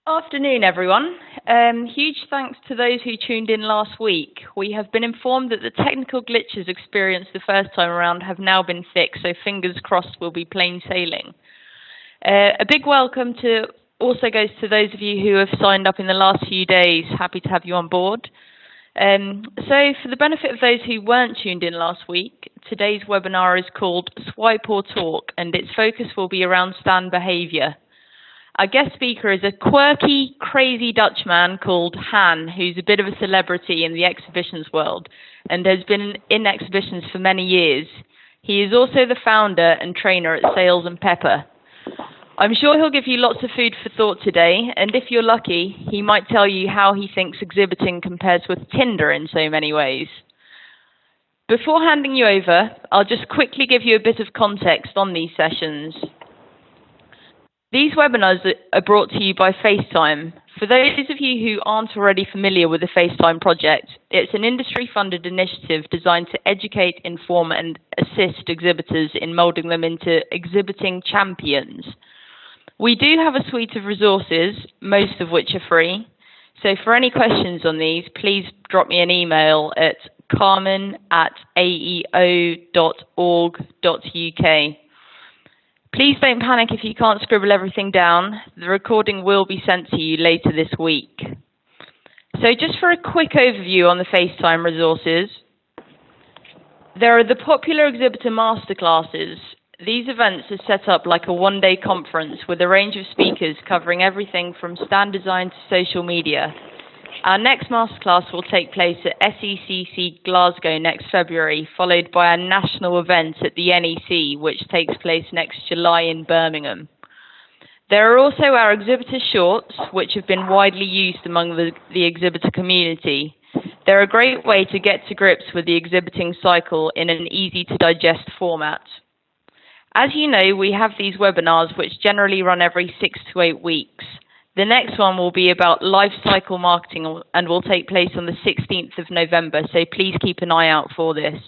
Afternoon, everyone. Huge thanks to those who tuned in last week. We have been informed that the technical glitches experienced the first time around have now been fixed, so fingers crossed we'll be plain sailing. A big welcome also goes to those of you who have signed up in the last few days. Happy to have you on board. So for the benefit of those who weren't tuned in last week, today's webinar is called Swipe or Talk, and its focus will be around stand behaviour. Our guest speaker is a quirky, crazy Dutchman called Han, who's a bit of a celebrity in the exhibitions world and has been in exhibitions for many years. He is also the founder and trainer at Sales and Pepper. I'm sure he'll give you lots of food for thought today, and if you're lucky, he might tell you how he thinks exhibiting compares with Tinder in so many ways. Before handing you over, I'll just quickly give you a bit of context on these sessions. These webinars are brought to you by FaceTime. For those of you who aren't already familiar with the FaceTime project, it's an industry-funded initiative designed to educate, inform, and assist exhibitors in molding them into exhibiting champions. We do have a suite of resources, most of which are free. So for any questions on these, please drop me an email at carmen@aeo.org.uk. Please don't panic if you can't scribble everything down. The recording will be sent to you later this week. So just for a quick overview on the FaceTime resources, there are the popular exhibitor masterclasses. These events are set up like a one-day conference with a range of speakers covering everything from stand design to social media. Our next masterclass will take place at SECC Glasgow next February, followed by our national event at the NEC, which takes place next July in Birmingham. There are also our exhibitor shorts, which have been widely used among the exhibitor community. They're a great way to get to grips with the exhibiting cycle in an easy-to-digest format. As you know, we have these webinars which generally run every 6 to 8 weeks. The next one will be about life cycle marketing and will take place on the 16th of November, so please keep an eye out for this.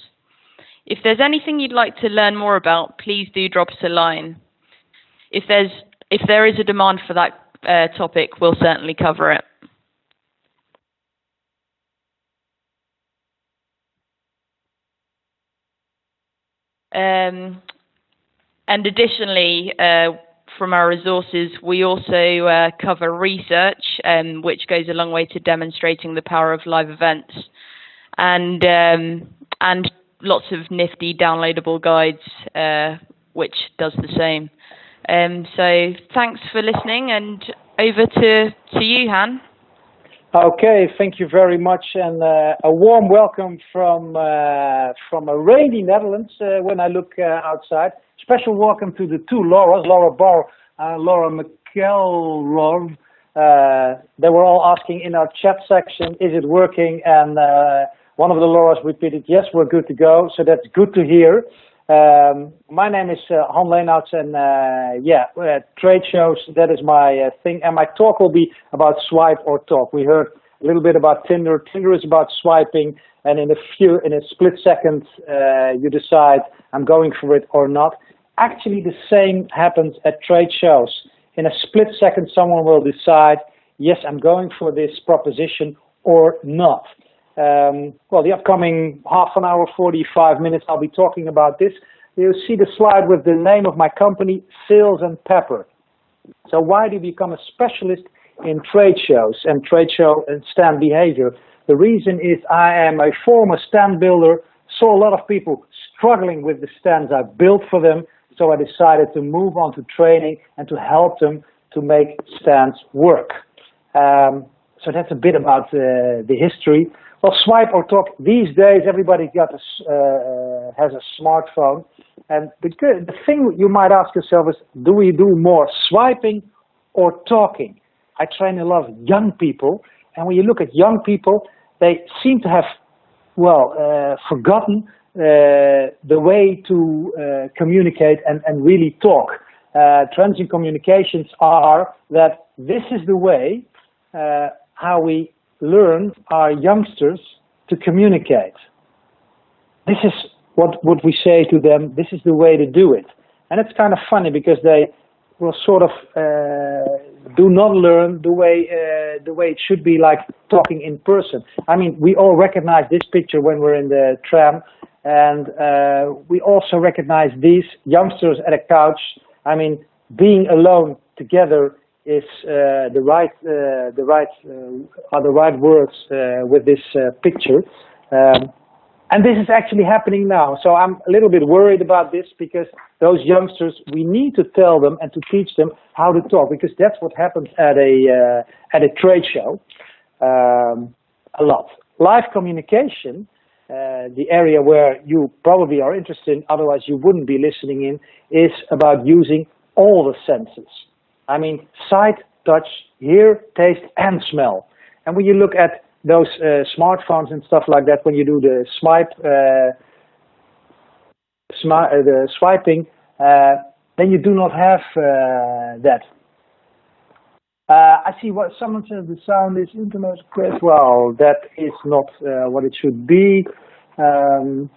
If there's anything you'd like to learn more about, please do drop us a line. If there is a demand for that topic, we'll certainly cover it. And additionally, from our resources, we also cover research, which goes a long way to demonstrating the power of live events, and lots of nifty downloadable guides, which does the same. So thanks for listening, and over to you, Han. Okay, thank you very much, and a warm welcome from a rainy Netherlands when I look outside. Special welcome to the two Lauras, Laura Barr and Laura McElroy. They were all asking in our chat section, is it working? And one of the Lauras repeated, yes, we're good to go. So that's good to hear. My name is Leenhouts, and trade shows, that is my thing. And my talk will be about swipe or talk. We heard a little bit about Tinder. Tinder is about swiping, and in a split second, you decide I'm going for it or not. Actually, the same happens at trade shows. In a split second, someone will decide, yes, I'm going for this proposition or not. Well, the upcoming half an hour, 45 minutes, I'll be talking about this. You'll see the slide with the name of my company, Sales and Pepper. So why do you become a specialist in trade shows and trade show and stand behavior? The reason is I am a former stand builder, saw a lot of people struggling with the stands I built for them, so I decided to move on to training and to help them to make stands work. So that's a bit about the history. Well, swipe or talk. These days, everybody has a smartphone, and the thing you might ask yourself is, do we do more swiping or talking? I train a lot of young people, and when you look at young people, they seem to have, forgotten the way to communicate and really talk. Trends in communications are that this is the way how we learn our youngsters to communicate. This is what we say to them, this is the way to do it. And it's kind of funny because they will sort of do not learn the way it should be, like talking in person. I mean, we all recognize this picture when we're in the tram, and we also recognize these youngsters at a couch. I mean, being alone together is the right words with this picture. And this is actually happening now. So I'm a little bit worried about this, because those youngsters, we need to tell them and to teach them how to talk, because that's what happens at a trade show a lot. Live communication, the area where you probably are interested in, otherwise you wouldn't be listening in, is about using all the senses. I mean, sight, touch, hear, taste, and smell. And when you look at those smartphones and stuff like that, when you do the swiping, then you do not have that. I see what someone says, the sound is internet crash. Well, that is not what it should be. Someone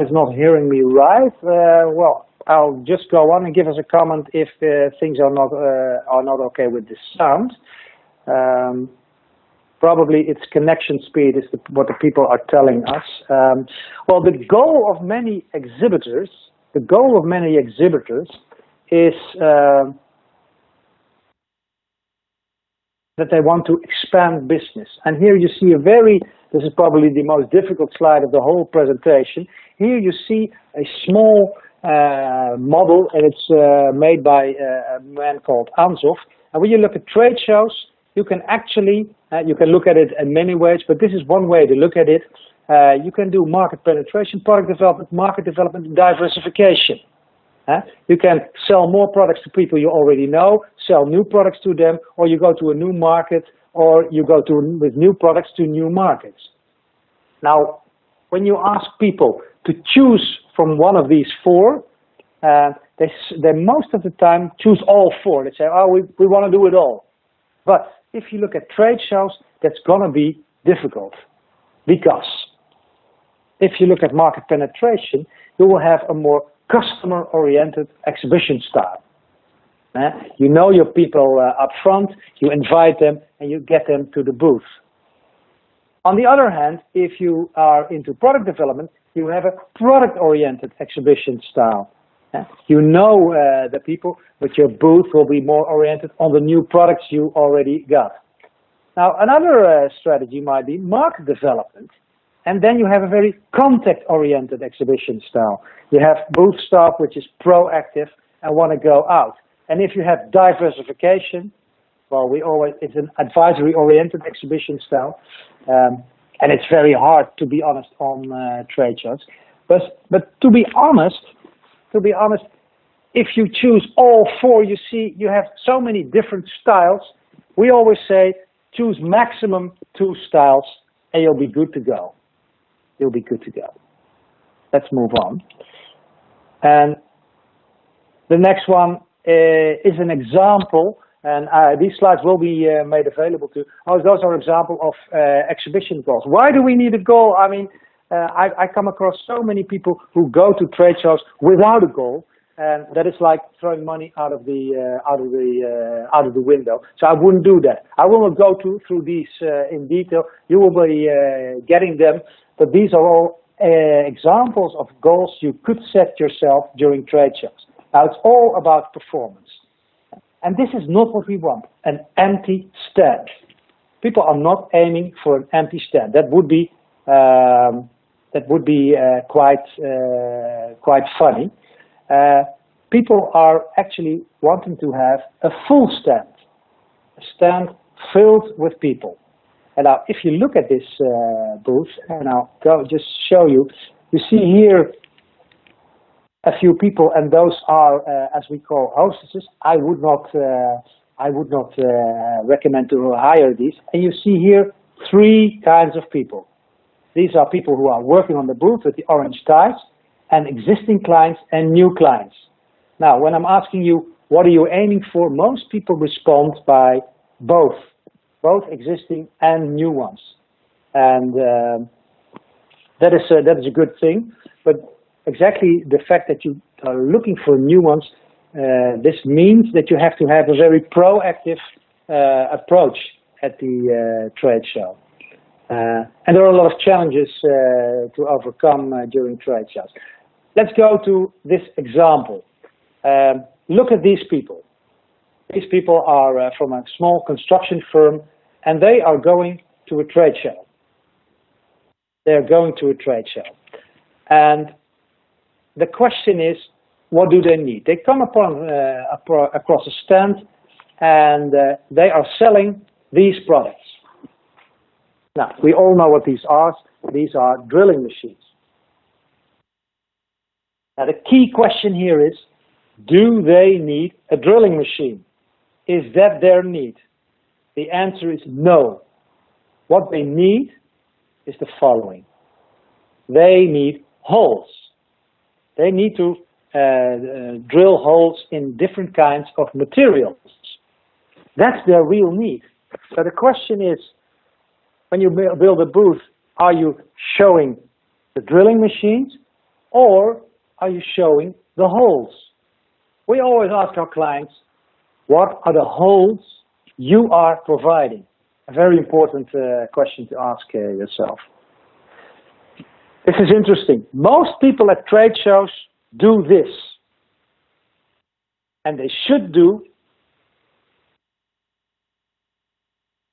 is not hearing me right. Well, I'll just go on and give us a comment if things are not okay with the sound. Probably its connection speed is what the people are telling us. Well, the goal of many exhibitors is that they want to expand business. And here you see this is probably the most difficult slide of the whole presentation. Here you see a small model, and it's made by a man called Ansov. And when you look at trade shows, you can actually, you can look at it in many ways, but this is one way to look at it. You can do market penetration, product development, market development, and diversification. You can sell more products to people you already know, sell new products to them, or you go to a new market, or you go with new products to new markets. Now, when you ask people to choose from one of these four, they most of the time choose all four. They say, oh, we want to do it all. But if you look at trade shows, that's going to be difficult, because if you look at market penetration, you will have a more customer-oriented exhibition style. You know your people up front, you invite them, and you get them to the booth. On the other hand, if you are into product development, you have a product-oriented exhibition style. You know the people, but your booth will be more oriented on the new products you already got. Now, another strategy might be market development, and then you have a very contact-oriented exhibition style. You have booth staff, which is proactive and want to go out. And if you have diversification, well, it's an advisory-oriented exhibition style, and it's very hard, to be honest, on trade shows. But to be honest, if you choose all four, you see you have so many different styles. We always say choose maximum 2 styles, and you'll be good to go. You'll be good to go. Let's move on. And the next one is an example, and these slides will be made available to. Those are examples of exhibition goals. Why do we need a goal? I mean, I come across so many people who go to trade shows without a goal, and that is like throwing money out of the window. So I wouldn't do that. I will not go through these in detail. You will be getting them, but these are all examples of goals you could set yourself during trade shows. Now, it's all about performance, and this is not what we want. An empty stand. People are not aiming for an empty stand. That would be quite funny. People are actually wanting to have a full stand, a stand filled with people. And now, if you look at this booth, and I'll just show you, you see here a few people, and those are, as we call, hostesses. I would not recommend to hire these. And you see here 3 kinds of people. These are people who are working on the booth with the orange ties, and existing clients and new clients. Now, when I'm asking you, what are you aiming for? Most people respond by both existing and new ones. And that is a good thing. But exactly the fact that you are looking for new ones this means that you have to have a very proactive approach at the trade show. And there are a lot of challenges to overcome during trade shows. Let's go to this example. Look at these people. These people are from a small construction firm, and they are going to a trade show. They're going to a trade show. And the question is, what do they need? They come across a stand, and they are selling these products. Now, we all know what these are. These are drilling machines. Now, the key question here is, do they need a drilling machine? Is that their need? The answer is no. What they need is the following. They need holes. They need to drill holes in different kinds of materials. That's their real need. So the question is, when you build a booth, are you showing the drilling machines or are you showing the holes? We always ask our clients, what are the holes you are providing? A very important question to ask yourself. This is interesting. Most people at trade shows do this. And they should do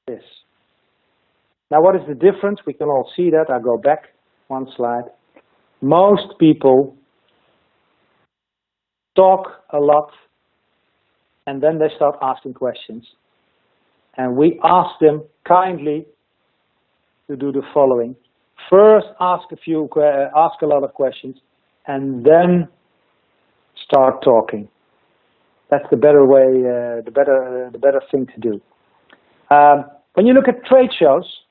this. Now, what is the difference? We can all see that. I'll go back one slide. Most people talk a lot, and then they start asking questions. And we ask them kindly to do the following. First, ask a lot of questions, and then start talking. That's the better way, the better thing to do. When you look at trade shows,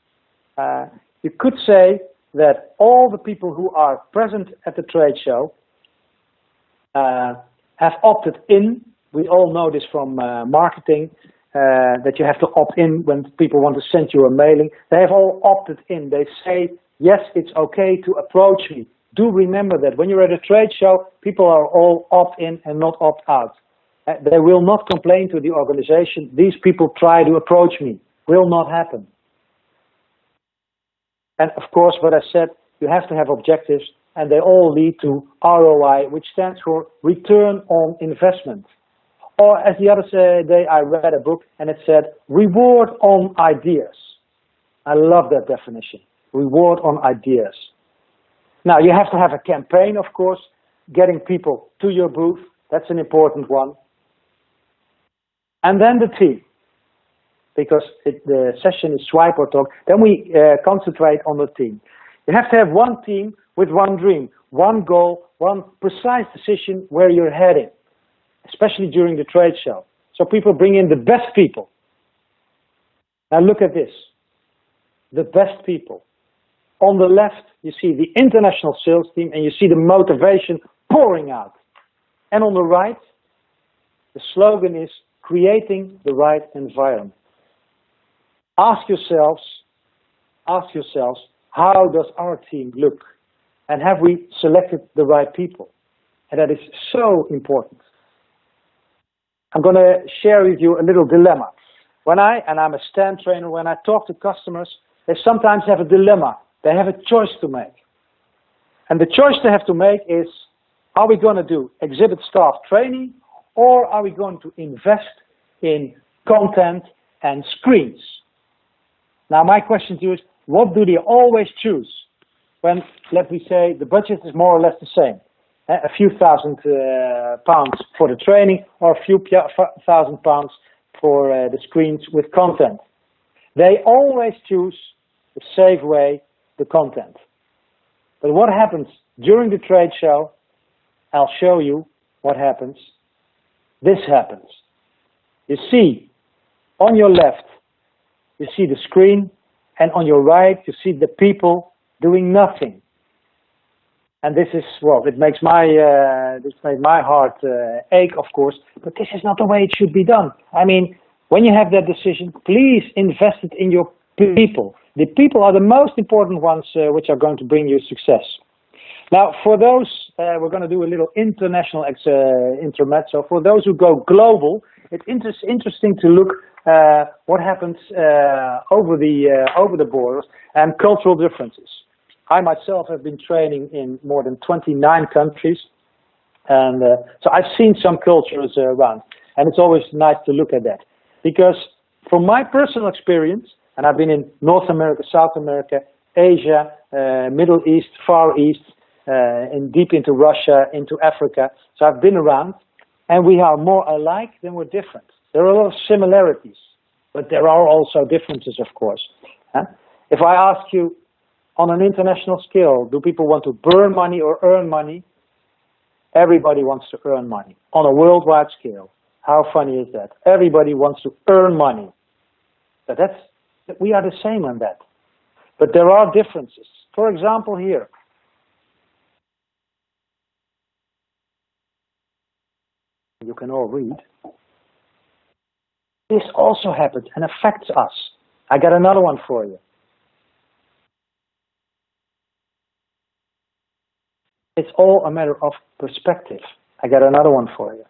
you could say that all the people who are present at the trade show have opted in. We all know this from marketing, that you have to opt in when people want to send you a mailing. They have all opted in. They say, yes, it's okay to approach me. Do remember that when you're at a trade show, people are all opt in and not opt out. They will not complain to the organization. These people try to approach me. Will not happen. And of course, what I said, you have to have objectives, and they all lead to ROI, which stands for return on investment. Or as the other day, I read a book and it said, reward on ideas. I love that definition, reward on ideas. Now, you have to have a campaign, of course, getting people to your booth. That's an important one. And then the team. Because the session is swipe or talk, then we concentrate on the team. You have to have one team with one dream, one goal, one precise decision where you're heading, especially during the trade show. So people bring in the best people. Now look at this, the best people. On the left, you see the international sales team and you see the motivation pouring out. And on the right, the slogan is creating the right environment. Ask yourselves, how does our team look? And have we selected the right people? And that is so important. I'm going to share with you a little dilemma. And I'm a stand trainer, when I talk to customers, they sometimes have a dilemma. They have a choice to make. And the choice they have to make is, are we going to do exhibit staff training, or are we going to invest in content and screens? Now, my question to you is, what do they always choose when, let me say, the budget is more or less the same? A few thousand pounds for the training or a few thousand pounds for the screens with content. They always choose the safe way, the content. But what happens during the trade show? I'll show you what happens. This happens. You see, on your left, you see the screen, and on your right, you see the people doing nothing. And this is, well, it makes my heart ache, of course, but this is not the way it should be done. I mean, when you have that decision, please invest it in your people. The people are the most important ones which are going to bring you success. Now, for those, we're going to do a little international intermezzo. For those who go global, it's interesting to look what happens over the borders and cultural differences. I myself have been training in more than 29 countries, and so I've seen some cultures around, and it's always nice to look at that, because from my personal experience, and I've been in North America, South America, Asia, Middle East, Far East, and deep into Russia, into Africa. So I've been around, and we are more alike than we're different. There are a lot of similarities, but there are also differences, of course. If I ask you, on an international scale, do people want to burn money or earn money? Everybody wants to earn money. On a worldwide scale, how funny is that? Everybody wants to earn money. But we are the same on that. But there are differences. For example, here. You can all read. This also happens and affects us. I got another one for you. It's all a matter of perspective. I got another one for you.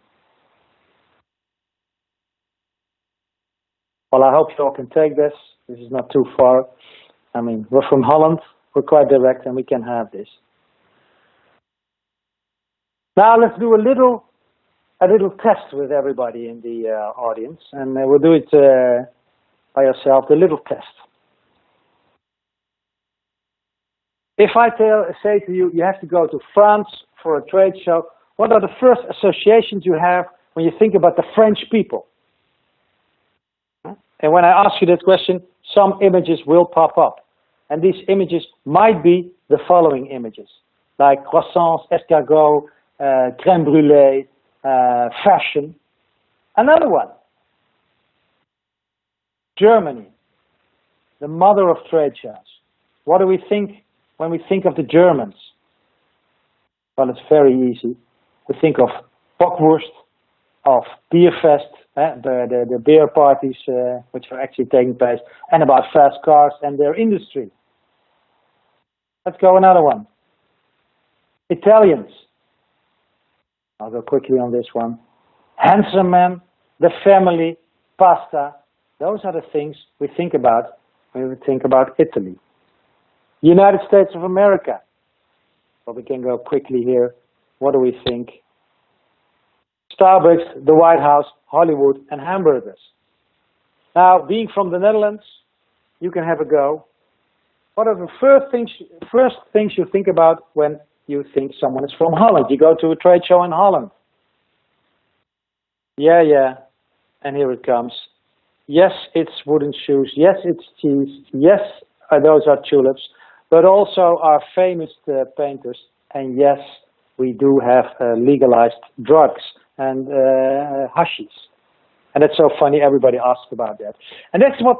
Well, I hope you all can take this. This is not too far. I mean, we're from Holland. We're quite direct, and we can have this. Now let's do a little test with everybody in the audience, and we'll do it by yourself. The little test. If I say to you, you have to go to France for a trade show, what are the first associations you have when you think about the French people? And when I ask you that question, some images will pop up. And these images might be the following images, like croissants, escargot, crème brûlée, fashion. Another one, Germany, the mother of trade shows. What do we think when we think of the Germans? Well, it's very easy. We think of Bockwurst, of Beerfest, the beer parties which are actually taking place, and about fast cars and their industry. Let's go another one. Italians. I'll go quickly on this one. Handsome men, the family, pasta. Those are the things we think about when we think about Italy. United States of America. Well, we can go quickly here. What do we think? Starbucks, the White House, Hollywood, and hamburgers. Now, being from the Netherlands, you can have a go. What are the first things you think about when you think someone is from Holland? You go to a trade show in Holland. Yeah. And here it comes. Yes, it's wooden shoes. Yes, it's cheese. Yes, those are tulips. But also our famous painters. And yes, we do have legalized drugs and hashish. And that's so funny, everybody asks about that. And that's what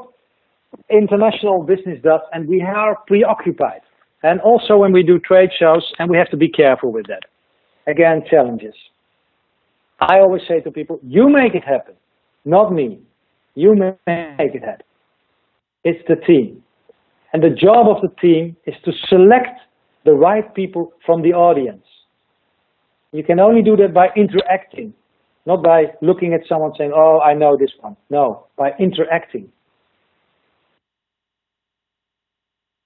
international business does, and we are preoccupied. And also when we do trade shows, and we have to be careful with that. Again, challenges. I always say to people, you make it happen, not me. You make it happen. It's the team. And the job of the team is to select the right people from the audience. You can only do that by interacting, not by looking at someone saying, oh, I know this one. No, by interacting.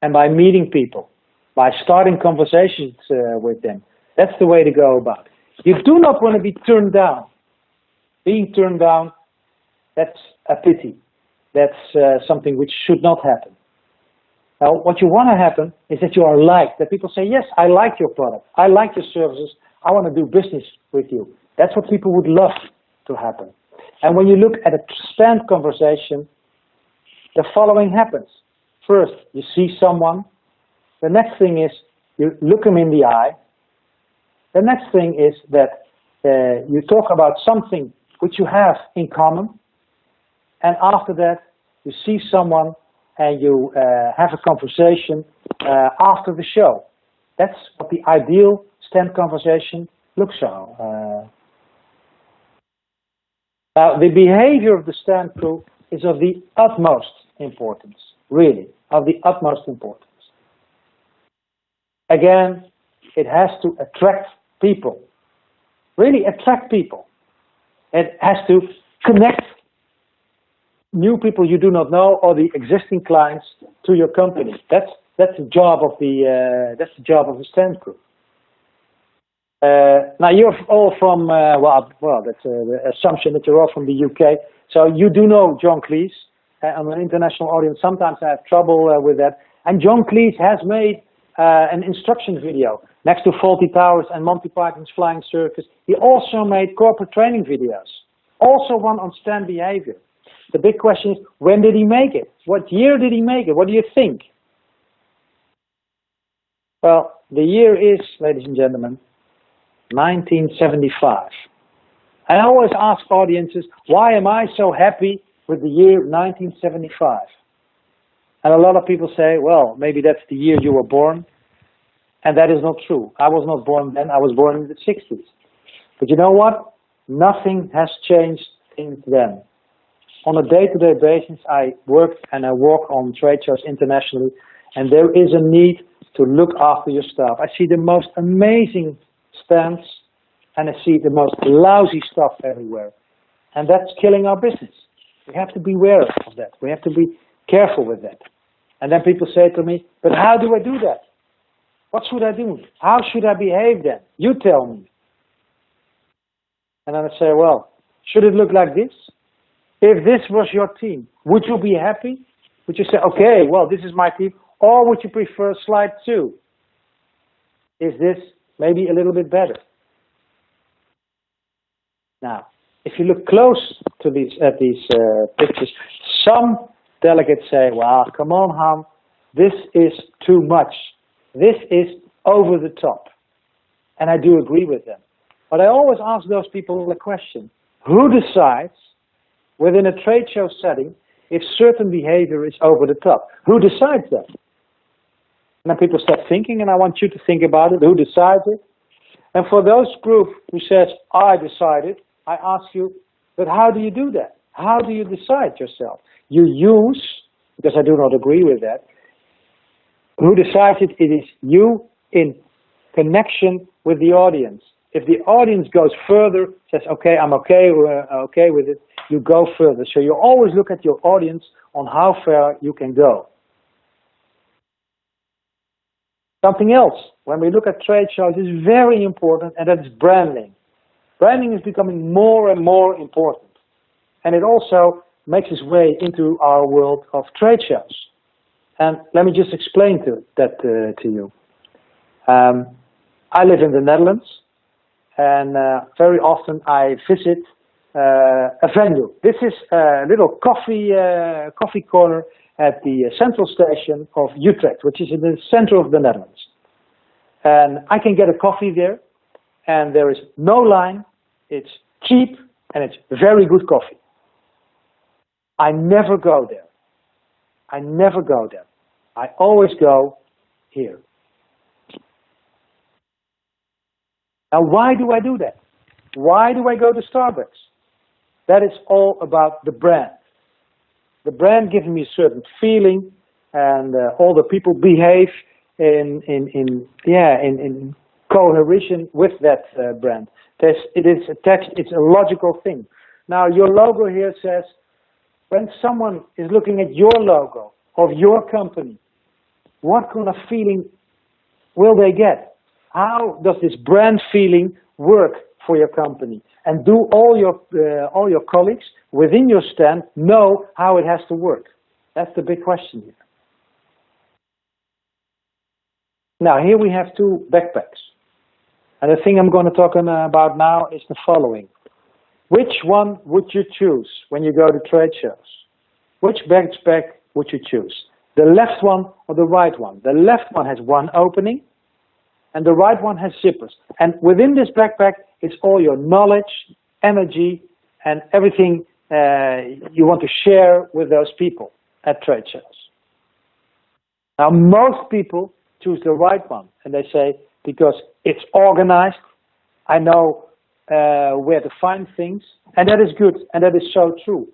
And by meeting people, by starting conversations with them. That's the way to go about it. You do not want to be turned down. Being turned down, that's a pity. That's something which should not happen. Now, what you want to happen is that you are liked, that people say, yes, I like your product, I like your services, I want to do business with you. That's what people would love to happen. And when you look at a stand conversation, the following happens. First, you see someone. The next thing is you look them in the eye. The next thing is that you talk about something which you have in common. And after that, you see someone and you have a conversation after the show. That's what the ideal stand conversation looks like. Now, the behavior of the stand crew is of the utmost importance, really, of the utmost importance. Again, it has to attract people. Really attract people. It has to connect new people you do not know or the existing clients to your company. That's the job of the stand group. Now you're all from that's the assumption that you're all from the UK. So you do know John Cleese. I'm an international audience. Sometimes I have trouble with that. And John Cleese has made an instruction video next to Fawlty Towers and Monty Python's Flying Circus. He also made corporate training videos. Also one on stand behavior. The big question is, when did he make it? What year did he make it? What do you think? Well, the year is, ladies and gentlemen, 1975. I always ask audiences, why am I so happy with the year 1975? And a lot of people say, well, maybe that's the year you were born. And that is not true. I was not born then. I was born in the 60s. But you know what? Nothing has changed since then. On a day-to-day basis, I work and I walk on trade shows internationally, and there is a need to look after your staff. I see the most amazing stands, and I see the most lousy stuff everywhere. And that's killing our business. We have to be aware of that. We have to be careful with that. And then people say to me, but how do I do that? What should I do? How should I behave then? You tell me. And then I say, well, should it look like this? If this was your team, would you be happy? Would you say, okay, well, this is my team? Or would you prefer slide 2? Is this maybe a little bit better? Now, if you look close to these pictures, some delegates say, well, come on, Ham, this is too much. This is over the top. And I do agree with them. But I always ask those people a question. Who decides within a trade show setting if certain behavior is over the top? Who decides that? And then people start thinking, and I want you to think about it. Who decides it? And for those group who says, I decided, I ask you, but how do you do that? How do you decide yourself? You use, because I do not agree with that, who decides it? It is you in connection with the audience. If the audience goes further, says, okay, I'm okay with it, you go further. So you always look at your audience on how far you can go. Something else, when we look at trade shows, is very important, and that is branding. Branding is becoming more and more important. And it also makes its way into our world of trade shows. And let me just explain that to you. I live in the Netherlands, and very often I visit a venue. This is a little coffee corner at the central station of Utrecht, which is in the center of the Netherlands. And I can get a coffee there, and there is no line, it's cheap, and it's very good coffee. I never go there. I never go there. I always go here. Now, why do I do that? Why do I go to Starbucks? That is all about the brand. The brand gives me a certain feeling, and all the people behave in cohesion with that brand. It is attached. It's a logical thing. Now, your logo here says, when someone is looking at your logo of your company, what kind of feeling will they get? How does this brand feeling work for your company? And do all your colleagues within your stand know how it has to work? That's the big question here. Now, here we have two backpacks. And the thing I'm going to talk about now is the following. Which one would you choose when you go to trade shows? Which backpack would you choose? The left one or the right one? The left one has one opening, and the right one has zippers. And within this backpack is all your knowledge, energy, and everything you want to share with those people at trade shows. Now, most people choose the right one, and they say, because it's organized, I know where to find things, and that is good, and that is so true.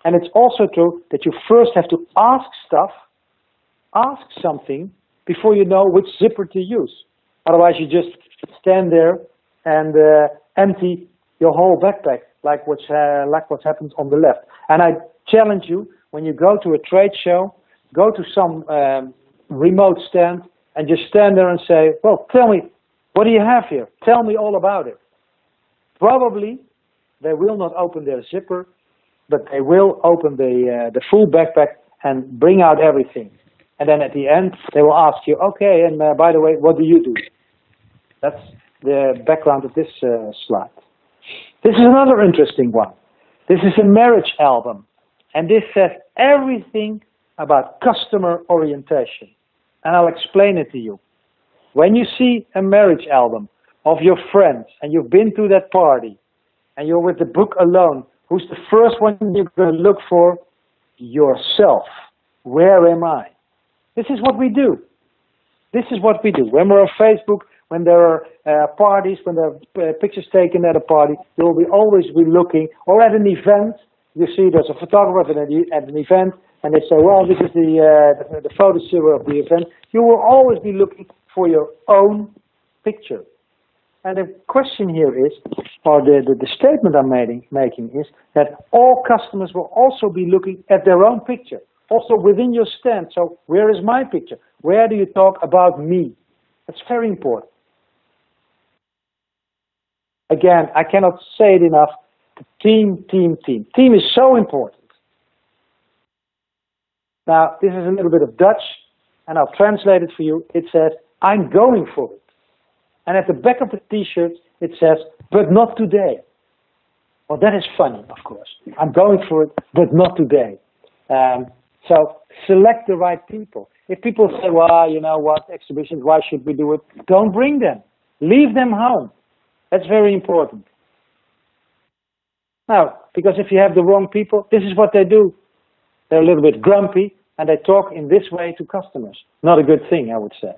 And it's also true that you first have to ask something before you know which zipper to use. Otherwise, you just stand there and empty your whole backpack, like what's happened on the left. And I challenge you, when you go to a trade show, go to some remote stand and just stand there and say, well, tell me, what do you have here? Tell me all about it. Probably they will not open their zipper, but they will open the full backpack and bring out everything. And then at the end, they will ask you, okay, and by the way, what do you do? That's the background of this slide. This is another interesting one. This is a marriage album. And this says everything about customer orientation. And I'll explain it to you. When you see a marriage album of your friends, and you've been to that party, and you're with the book alone, who's the first one you're going to look for? Yourself. Where am I? This is what we do. This is what we do. When we're on Facebook, when there are parties, when there are pictures taken at a party, you will always be looking, or at an event, you see there's a photographer at an event, and they say, well, this is the photo serial of the event. You will always be looking for your own picture. And the question here is, or the statement I'm making is, that all customers will also be looking at their own picture, also within your stand. So where is my picture? Where do you talk about me? That's very important. Again, I cannot say it enough. Team, team, team. Team is so important. Now, this is a little bit of Dutch, and I'll translate it for you. It says, I'm going for it. And at the back of the t-shirt, it says, but not today. Well, that is funny, of course. I'm going for it, but not today. So select the right people. If people say, well, you know what, exhibitions, why should we do it? Don't bring them. Leave them home. That's very important. Now, because if you have the wrong people, this is what they do. They're a little bit grumpy, and they talk in this way to customers. Not a good thing, I would say.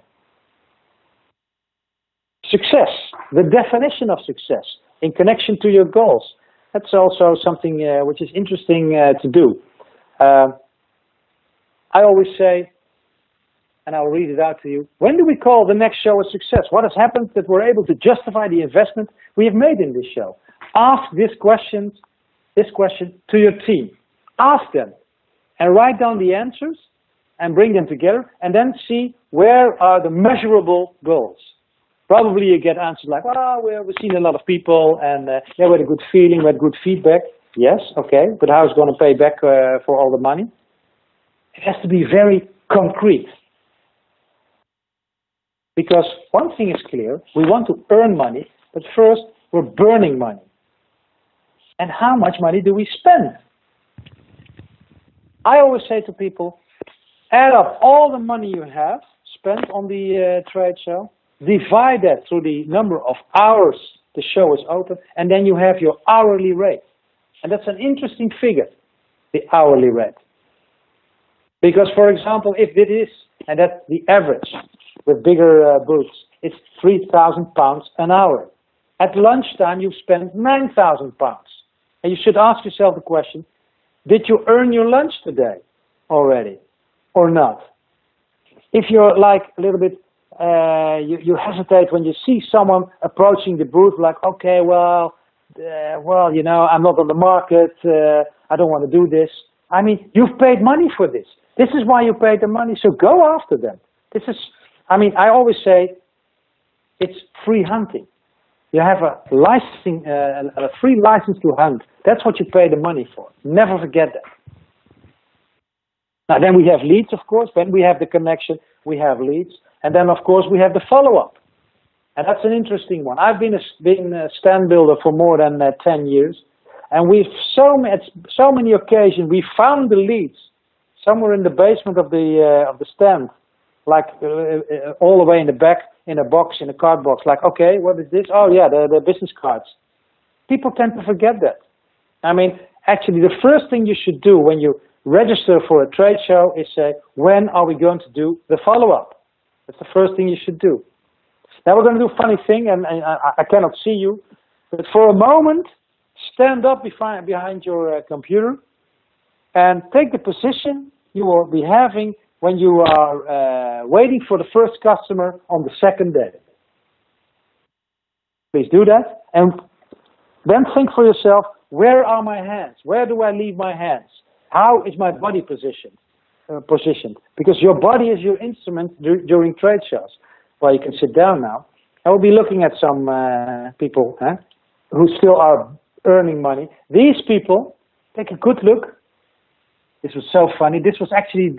Success, the definition of success in connection to your goals. That's also something which is interesting to do. I always say, and I'll read it out to you, when do we call the next show a success? What has happened that we're able to justify the investment we have made in this show? Ask this question to your team. Ask them and write down the answers and bring them together, and then see where are the measurable goals. Probably you get answers like, well, we've seen a lot of people, and yeah, we had a good feeling, we had good feedback. Yes, okay, but how is it going to pay back for all the money? It has to be very concrete. Because one thing is clear, we want to earn money, but first we're burning money. And how much money do we spend? I always say to people, add up all the money you have spent on the trade show, divide that through the number of hours the show is open, and then you have your hourly rate. And that's an interesting figure, the hourly rate. Because, for example, if it is, and that's the average with bigger booths, it's £3,000 an hour. At lunchtime, you spend £9,000. And you should ask yourself the question, did you earn your lunch today already or not? If you're like a little bit, you hesitate when you see someone approaching the booth like, okay, well, you know, I'm not on the market, I don't want to do this. I mean, you've paid money for this. This is why you paid the money, so go after them. This is, I mean, I always say it's free hunting. You have a licensing, a free license to hunt. That's what you pay the money for. Never forget that. Now then we have leads, of course. When we have the connection, we have leads. And then, of course, we have the follow-up. And that's an interesting one. I've been a stand builder for more than 10 years. And we've at so many occasions, we found the leads somewhere in the basement of the stand, like all the way in the back, in a box, in a card box. Like, okay, what is this? Oh, yeah, the business cards. People tend to forget that. I mean, actually, the first thing you should do when you register for a trade show is say, when are we going to do the follow-up? That's the first thing you should do. Now we're going to do a funny thing, and I cannot see you, but for a moment, stand up behind your computer and take the position you will be having when you are waiting for the first customer on the second day. Please do that. And then think for yourself, where are my hands? Where do I leave my hands? How is my body positioned? Because your body is your instrument during trade shows. Well, you can sit down now. I will be looking at some people who still are earning money. These people, take a good look. This was so funny. This was actually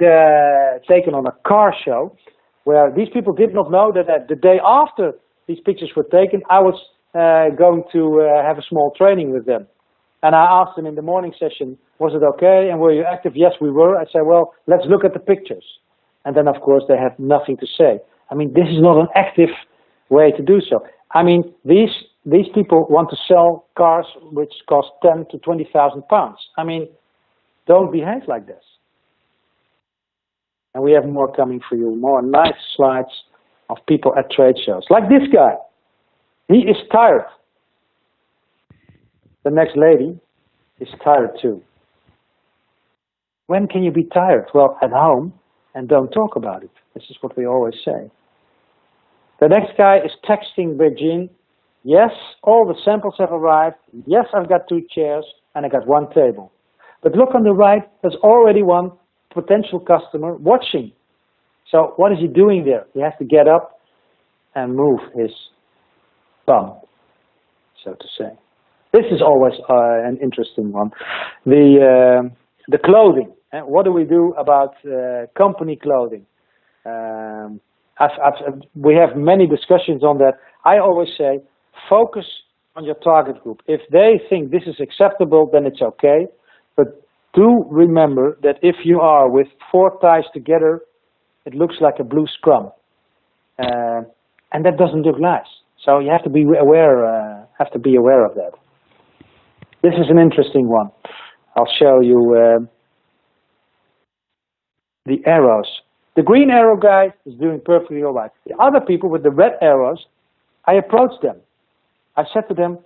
taken on a car show where these people did not know that the day after these pictures were taken, I was going to have a small training with them. And I asked them in the morning session, was it okay? And were you active? Yes, we were. I said, well, let's look at the pictures. And then, of course, they had nothing to say. I mean, this is not an active way to do so. I mean, these people want to sell cars which cost 10 to 20,000 pounds. I mean, don't behave like this. And we have more coming for you, more nice slides of people at trade shows. Like this guy. He is tired. The next lady is tired too. When can you be tired? Well, at home, and don't talk about it. This is what we always say. The next guy is texting Virgin. Yes, all the samples have arrived. Yes, I've got 2 chairs and I got 1 table. But look on the right, there's already one potential customer watching. So what is he doing there? He has to get up and move his bum, so to say. This is always an interesting one. The clothing. What do we do about company clothing? We have many discussions on that. I always say, focus on your target group. If they think this is acceptable, then it's okay. But do remember that if you are with 4 ties together, it looks like a blue scrum. And that doesn't look nice. So you have to be aware, of that. This is an interesting one. I'll show you the arrows. The green arrow guy is doing perfectly all right. The other people with the red arrows, I approached them. I said to them,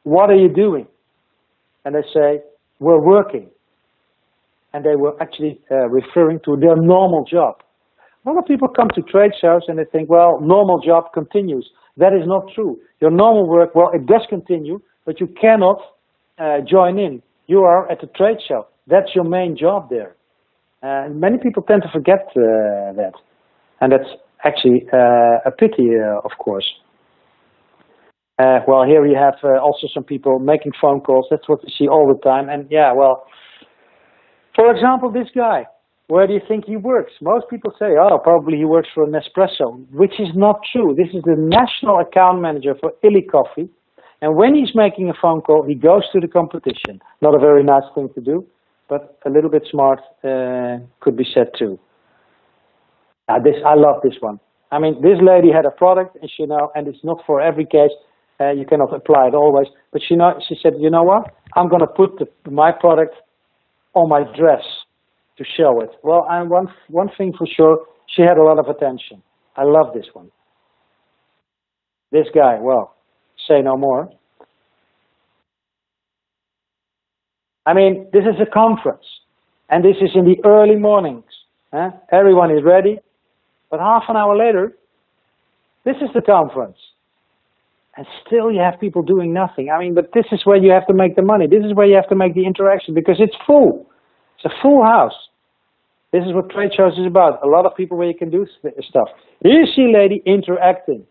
what are you doing? And they say, we're working. And they were actually referring to their normal job. A lot of people come to trade shows and they think, well, normal job continues. That is not true. Your normal work, well, it does continue, but you cannot join in. You are at the trade show. That's your main job there. Many people tend to forget that. And that's actually a pity, of course. Well, here we have also some people making phone calls. That's what we see all the time. And yeah, well, for example, this guy. Where do you think he works? Most people say, oh, probably he works for Nespresso, which is not true. This is the national account manager for Illy Coffee. And when he's making a phone call, he goes to the competition. Not a very nice thing to do, but a little bit smart could be said too. I love this one. I mean, this lady had a product, and it's not for every case. You cannot apply it always. But she said, you know what? I'm going to put my product on my dress to show it. Well, and one thing for sure, she had a lot of attention. I love this one. This guy, well, say no more. I mean, this is a conference, and this is in the early mornings. Everyone is ready, but half an hour later, this is the conference. And still you have people doing nothing. I mean, but this is where you have to make the money. This is where you have to make the interaction, because it's full. It's a full house. This is what trade shows is about. A lot of people where you can do stuff. Here you see a lady interacting,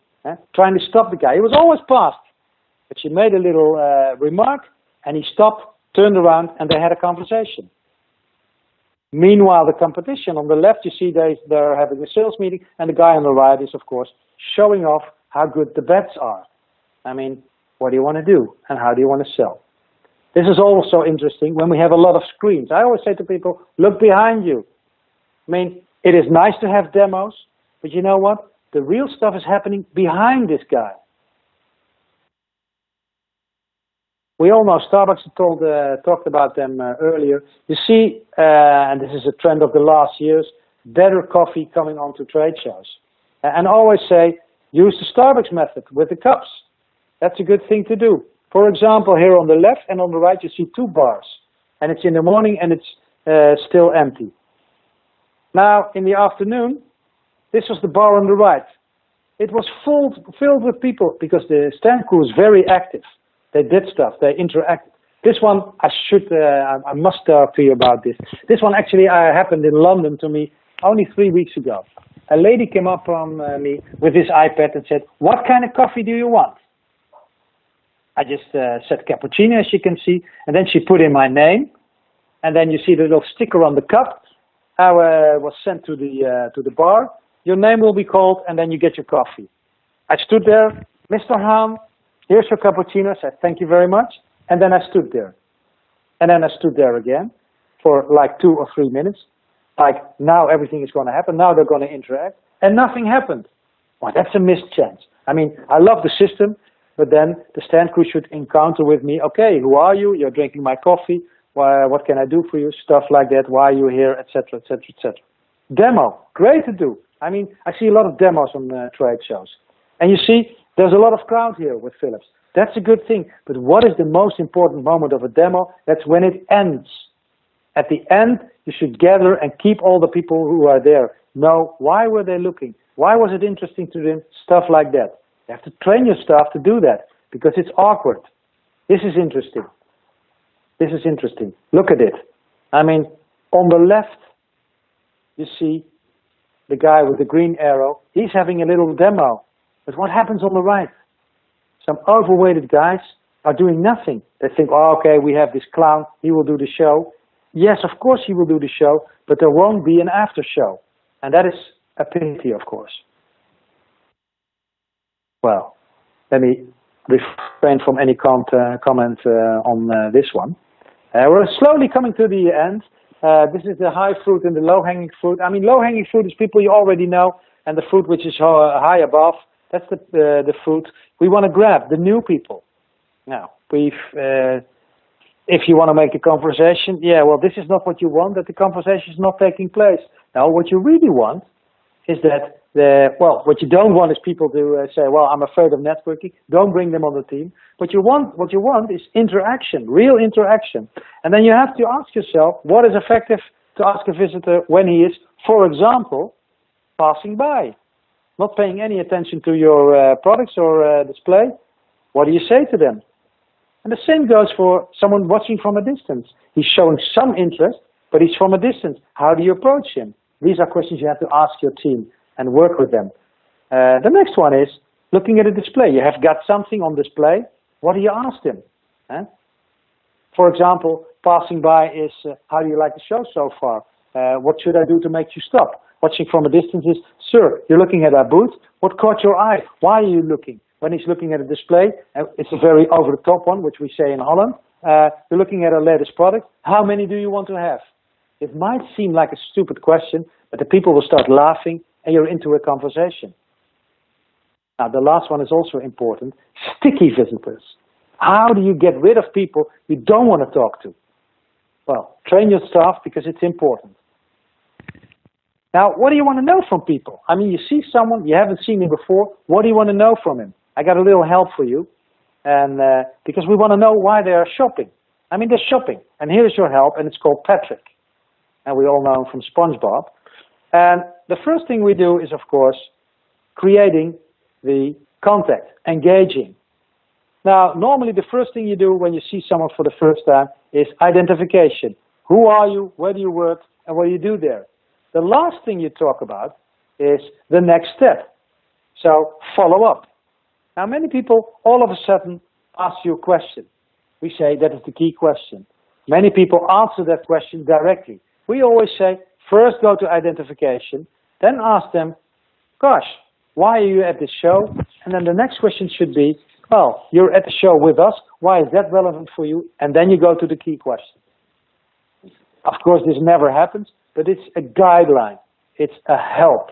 trying to stop the guy. He was always past. But she made a little remark, and he stopped, turned around, and they had a conversation. Meanwhile, the competition on the left, you see they're having a sales meeting, and the guy on the right is, of course, showing off how good the bets are. I mean, what do you want to do, and how do you want to sell? This is also interesting when we have a lot of screens. I always say to people, look behind you. I mean, it is nice to have demos, but you know what? The real stuff is happening behind this guy. We all know Starbucks talked about them earlier. You see, and this is a trend of the last years, better coffee coming onto trade shows. And always say, use the Starbucks method with the cups. That's a good thing to do. For example, here on the left and on the right, you see 2 bars. And it's in the morning and it's still empty. Now, in the afternoon, this was the bar on the right. It was filled with people because the stand crew was very active. They did stuff. They interacted. This one, I must talk to you about this. This one actually happened in London to me only 3 weeks ago. A lady came up on me with this iPad and said, "What kind of coffee do you want?" I just said cappuccino, as you can see, and then she put in my name, and then you see the little sticker on the cup. I was sent to the bar. Your name will be called, and then you get your coffee. I stood there, "Mr. Haan, here's your cappuccino." I said, "Thank you very much." And then I stood there. And then I stood there again for like 2 or 3 minutes. Like, now everything is going to happen. Now they're going to interact. And nothing happened. Well, that's a missed chance. I mean, I love the system, but then the stand crew should encounter with me, "Okay, who are you? You're drinking my coffee. What can I do for you?" Stuff like that. "Why are you here?" Etc., etc., etc. Demo. Great to do. I mean, I see a lot of demos on trade shows. And you see, there's a lot of crowd here with Philips. That's a good thing. But what is the most important moment of a demo? That's when it ends. At the end, you should gather and keep all the people who are there. Know why were they looking? Why was it interesting to them? Stuff like that. You have to train your staff to do that because it's awkward. This is interesting. This is interesting. Look at it. I mean, on the left, you see the guy with the green arrow. He's having a little demo. But what happens on the right? Some overweighted guys are doing nothing. They think, "Oh, okay, we have this clown. He will do the show." Yes, of course he will do the show, but there won't be an after show. And that is a pity, of course. Well, let me refrain from any comment on this one. We're slowly coming to the end. This is the high fruit and the low-hanging fruit. I mean, low-hanging fruit is people you already know, and the fruit which is high above, that's the fruit we want to grab, the new people. Now, if you want to make a conversation, yeah, well, this is not what you want, that the conversation is not taking place. Now, what you really want is that, what you don't want is people to say, "Well, I'm afraid of networking." Don't bring them on the team. What you want is interaction, real interaction. And then you have to ask yourself, what is effective to ask a visitor when he is, for example, passing by, not paying any attention to your products or display? What do you say to them? And the same goes for someone watching from a distance. He's showing some interest, but he's from a distance. How do you approach him? These are questions you have to ask your team and work with them. The next one is looking at a display. You have got something on display. What do you ask them? For example, passing by is, "How do you like the show so far? What should I do to make you stop?" Watching from a distance is, "Sir, you're looking at our booth. What caught your eye? Why are you looking?" When he's looking at a display, it's a very over-the-top one, which we say in Holland. You're looking at our latest product. "How many do you want to have?" It might seem like a stupid question, but the people will start laughing and you're into a conversation. Now, the last one is also important. Sticky visitors. How do you get rid of people you don't want to talk to? Well, train your staff because it's important. Now, what do you want to know from people? I mean, you see someone, you haven't seen him before. What do you want to know from him? I got a little help for you. And because we want to know why they are shopping. I mean, they're shopping. And here's your help, and it's called Patrick. And we all know him from SpongeBob. And the first thing we do is, of course, creating the contact, engaging. Now, normally the first thing you do when you see someone for the first time is identification. Who are you? Where do you work? And what do you do there? The last thing you talk about is the next step. So, follow up. Now, many people all of a sudden ask you a question. We say that is the key question. Many people answer that question directly. We always say, first go to identification, then ask them, "Gosh, why are you at this show?" And then the next question should be, "Well, you're at the show with us. Why is that relevant for you?" And then you go to the key question. Of course, this never happens, but it's a guideline. It's a help.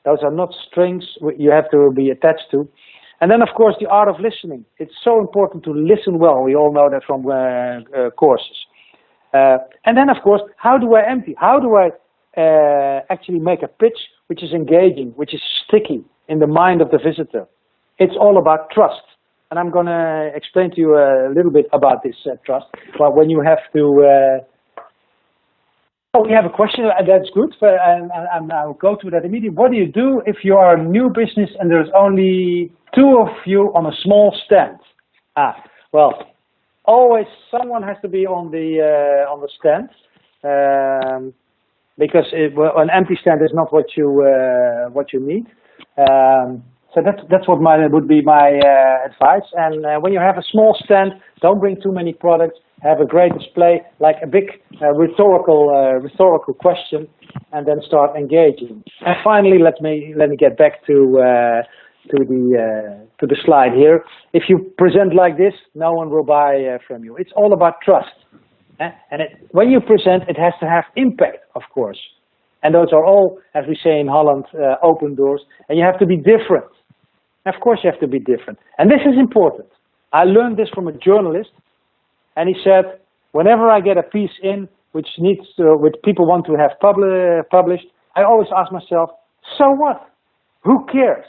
Those are not strings you have to be attached to. And then, of course, the art of listening. It's so important to listen well. We all know that from courses. And then, of course, how do I empty? How do I actually make a pitch which is engaging, which is sticky in the mind of the visitor? It's all about trust. And I'm going to explain to you a little bit about this trust. But when you have to Oh, we have a question. That's good, and I'll go to that immediately. What do you do if you are a new business and there's only two of you on a small stand? Well, always someone has to be on the stand, because an empty stand is not what you need. So that's what would be my advice. And when you have a small stand, don't bring too many products. Have a great display, like a big rhetorical question, and then start engaging. And finally, let me get back to the slide here. If you present like this, no one will buy from you. It's all about trust. And when you present, it has to have impact, of course. And those are all, as we say in Holland, open doors. And you have to be different. Of course, you have to be different. And this is important. I learned this from a journalist. And he said, whenever I get a piece in which people want to have published, I always ask myself, so what? Who cares?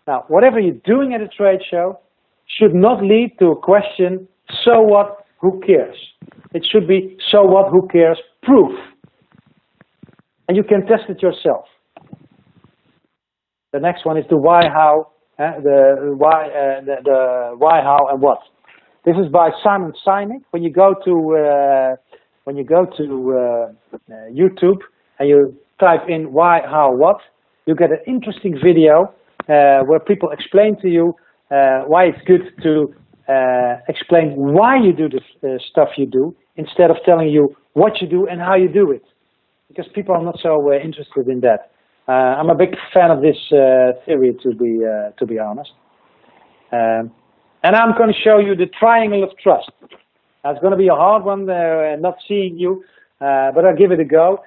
Now, whatever you're doing at a trade show should not lead to a question, so what? Who cares? It should be, so what? Who cares? Proof. And you can test it yourself. The next one is the why, how, the why, how, and what. This is by Simon Sinek. When you go to YouTube and you type in why, how, what, you get an interesting video where people explain to you why it's good to explain why you do the stuff you do, instead of telling you what you do and how you do it, because people are not so interested in that. I'm a big fan of this theory, to be honest. And I'm going to show you the triangle of trust. Now, it's going to be a hard one, not seeing you, but I'll give it a go.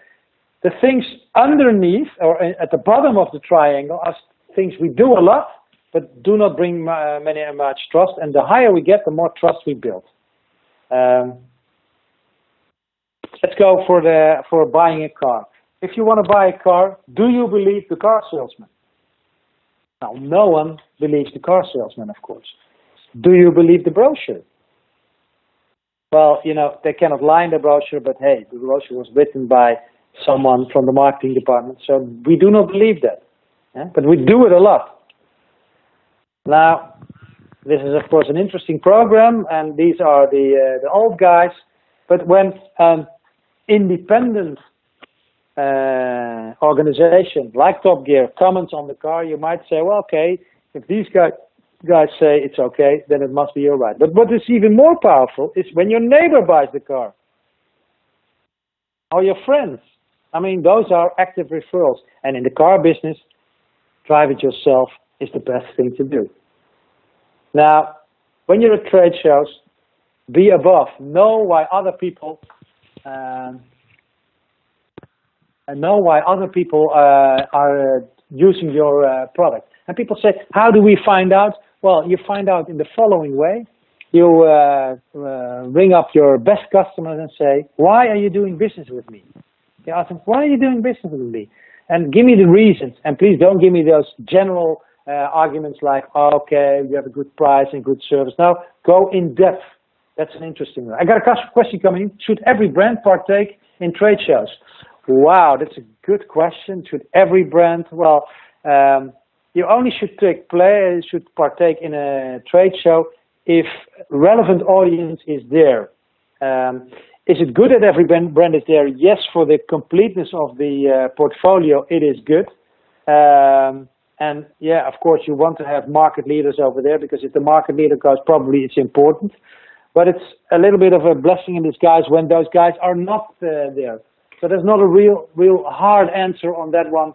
The things underneath, or at the bottom of the triangle, are things we do a lot, but do not bring much trust. And the higher we get, the more trust we build. Let's go for buying a car. If you want to buy a car, do you believe the car salesman? Now, no one believes the car salesman, of course. Do you believe the brochure? Well, you know, they cannot lie in the brochure, but hey, the brochure was written by someone from the marketing department, so we do not believe that. But we do it a lot. Now, this is, of course, an interesting program, and these are the old guys. But when an independent organization like Top Gear comments on the car, you might say, well, okay, if these guys say it's okay, then it must be all right. But what is even more powerful is when your neighbor buys the car, or your friends. I mean, those are active referrals. And in the car business, drive it yourself is the best thing to do. Now, when you're at trade shows, be above. Know why other people are using your product. And people say, how do we find out? Well, you find out in the following way. You ring up your best customers and say, why are you doing business with me? You ask them, why are you doing business with me? And give me the reasons. And please don't give me those general arguments like, oh, okay, you have a good price and good service. Now, go in depth. That's an interesting one. I got a question coming in. Should every brand partake in trade shows? Wow, that's a good question. Should every brand? Well, you only should partake in a trade show if relevant audience is there. Is it good that every brand is there? Yes, for the completeness of the portfolio, it is good. And yeah, of course, you want to have market leaders over there, because if the market leader goes, probably it's important. But it's a little bit of a blessing in disguise when those guys are not there. So there's not a real hard answer on that one.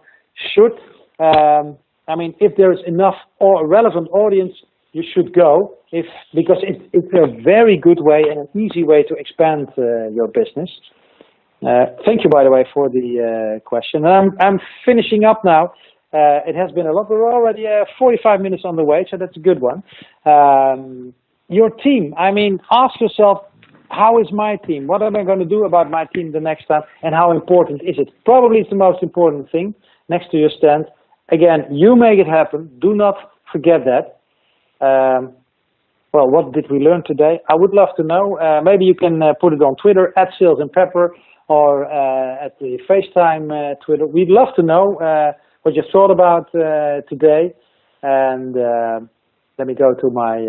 Should, I mean, if there's enough or relevant audience, you should go, because it's a very good way and an easy way to expand your business. Thank you, by the way, for the question. I'm finishing up now. It has been a lot. We're already 45 minutes on the way, so that's a good one. Your team, I mean, ask yourself, how is my team? What am I going to do about my team the next time? And how important is it? Probably it's the most important thing next to your stand. Again, you make it happen. Do not forget that. Well, what did we learn today? I would love to know. Maybe you can put it on Twitter, @SalesandPepper, or at the FaceTime Twitter. We'd love to know what you thought about today. And let me go to my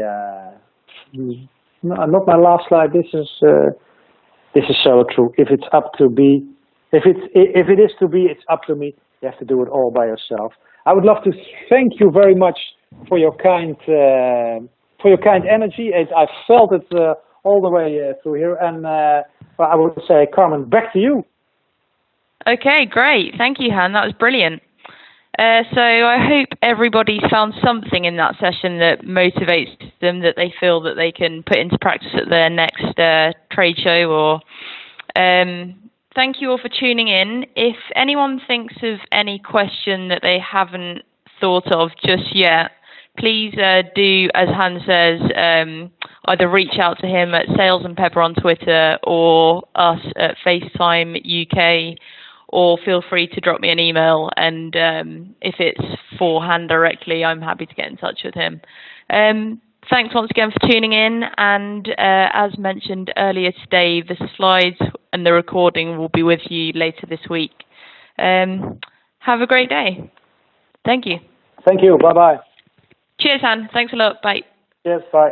no, not my last slide. This is so true. If it's up to be, if it is to be, it's up to me. You have to do it all by yourself. I would love to thank you very much for your kind energy. I felt it all the way through here. And well, I would say, Carmen, back to you. Okay, great. Thank you, Han. That was brilliant. So I hope everybody's found something in that session that motivates them, that they feel that they can put into practice at their next trade show. Or thank you all for tuning in. If anyone thinks of any question that they haven't thought of just yet, please do, as Han says, either reach out to him at Sales and Pepper on Twitter or us at FaceTime UK, or feel free to drop me an email. And if it's for Han directly, I'm happy to get in touch with him. Thanks once again for tuning in. And as mentioned earlier today, the slides and the recording will be with you later this week. Have a great day. Thank you. Thank you. Bye-bye. Cheers, Han. Thanks a lot. Bye. Cheers. Bye.